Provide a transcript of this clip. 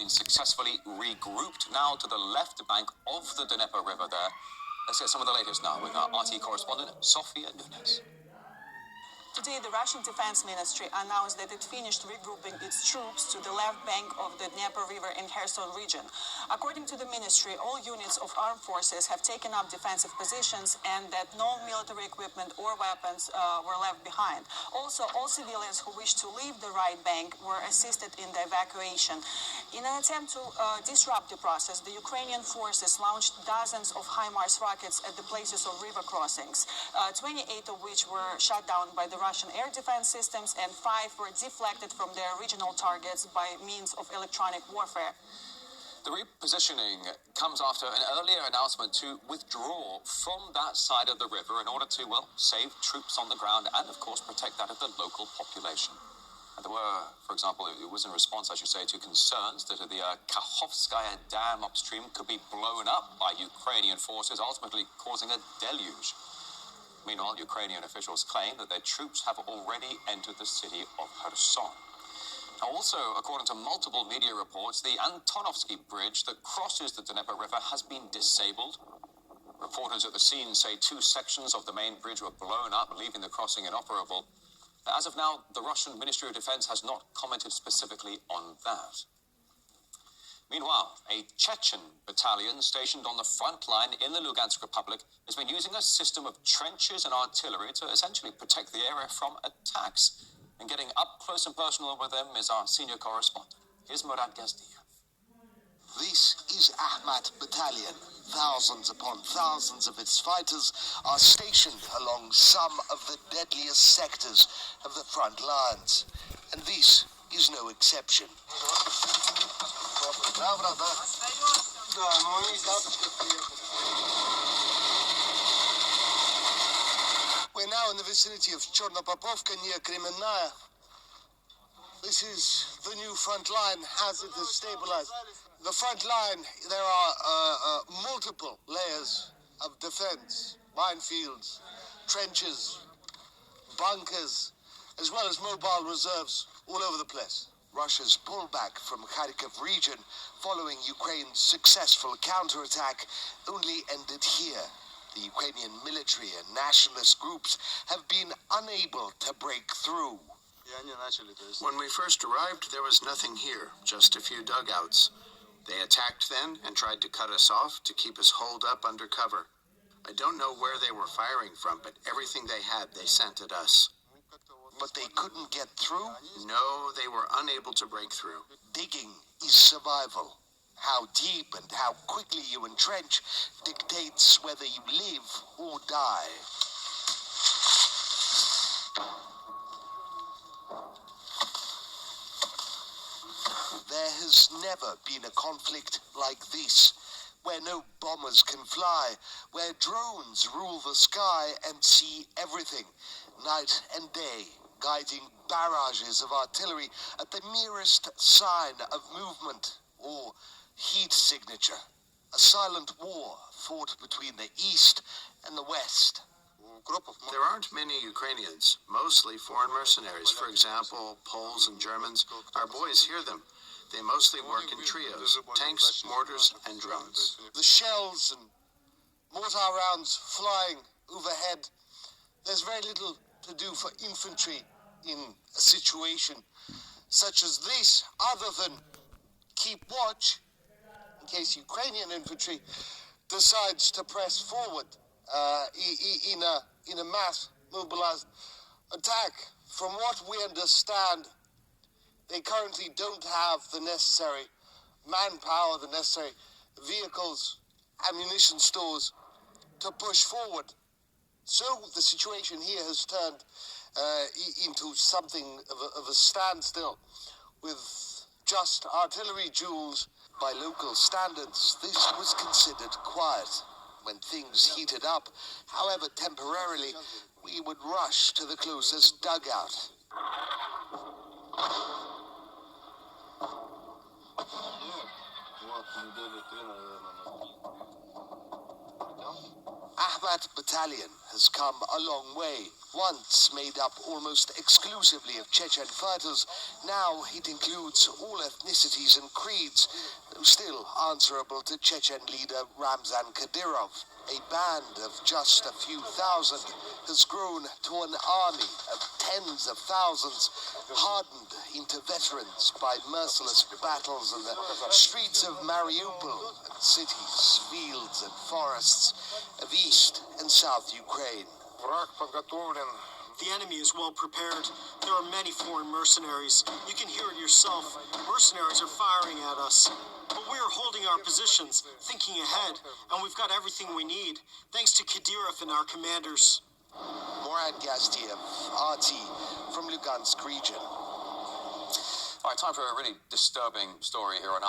been successfully regrouped now to the left bank of the Dnieper River there. Let's get some of the latest now with our RT correspondent, Sofia Nunes. Today, the Russian Defense Ministry announced that it finished regrouping its troops to the left bank of the Dnieper River in Kherson region. According to the ministry, all units of armed forces have taken up defensive positions and that no military equipment or weapons were left behind. Also, all civilians who wished to leave the right bank were assisted in the evacuation. In an attempt to disrupt the process, the Ukrainian forces launched dozens of HIMARS rockets at the places of river crossings, 28 of which were shot down by the Russian air defense systems and 5 were deflected from their original targets by means of electronic warfare. The repositioning comes after an earlier announcement to withdraw from that side of the river in order to, well, save troops on the ground and, of course, protect that of the local population. And there were, for example, it was in response, I should say, to concerns that the Kakhovskaya Dam upstream could be blown up by Ukrainian forces, ultimately causing a deluge. Meanwhile, Ukrainian officials claim that their troops have already entered the city of Kherson. Now, also, according to multiple media reports, the Antonovsky Bridge that crosses the Dnieper River has been disabled. Reporters at the scene say 2 sections of the main bridge were blown up, leaving the crossing inoperable. As of now, the Russian Ministry of Defense has not commented specifically on that. Meanwhile, a Chechen battalion stationed on the front line in the Lugansk Republic has been using a system of trenches and artillery to essentially protect the area from attacks. And getting up close and personal with them is our senior correspondent. Here's Murad Gazdiyev. This is Ahmat Battalion. Thousands upon thousands of its fighters are stationed along some of the deadliest sectors of the front lines. And this is no exception. We're now in the vicinity of Chornopopovka near Kremenная. This is the new front line as it is stabilized. The front line, there are multiple layers of defense, minefields, trenches, bunkers, as well as mobile reserves all over the place. Russia's pullback from Kharkiv region following Ukraine's successful counterattack only ended here. The Ukrainian military and nationalist groups have been unable to break through. When we first arrived, there was nothing here, just a few dugouts. They attacked then and tried to cut us off to keep us holed up under cover. I don't know where they were firing from, but everything they had, they sent at us. But they couldn't get through? No, they were unable to break through. Digging is survival. How deep and how quickly you entrench dictates whether you live or die. There has never been a conflict like this, where no bombers can fly, where drones rule the sky and see everything, night and day, guiding barrages of artillery at the merest sign of movement or heat signature. A silent war fought between the East and the West. There aren't many Ukrainians, mostly foreign mercenaries. For example, Poles and Germans. Our boys hear them. They mostly work in trios, tanks, mortars, and drones. The shells and mortar rounds flying overhead. There's very little to do for infantry in a situation such as this, other than keep watch in case Ukrainian infantry decides to press forward in a mass mobilized attack. From what we understand, they currently don't have the necessary manpower, the necessary vehicles, ammunition stores to push forward. So the situation here has turned into something of a standstill, with just artillery duels. By local standards, this was considered quiet. When things heated up, however temporarily, we would rush to the closest dugout. Ahmat Battalion has come a long way. Once made up almost exclusively of Chechen fighters, now it includes all ethnicities and creeds, though still answerable to Chechen leader Ramzan Kadyrov. A band of just a few thousand has grown to an army of tens of thousands, hardened into veterans by merciless battles in the streets of Mariupol and cities, fields and forests of East and South Ukraine. The enemy is well prepared. There are many foreign mercenaries. You can hear it yourself. Mercenaries are firing at us. But we are holding our positions, thinking ahead, and we've got everything we need, thanks to Kadyrov and our commanders. Morad Gastiev, RT, from Lugansk region. All right, time for a really disturbing story here on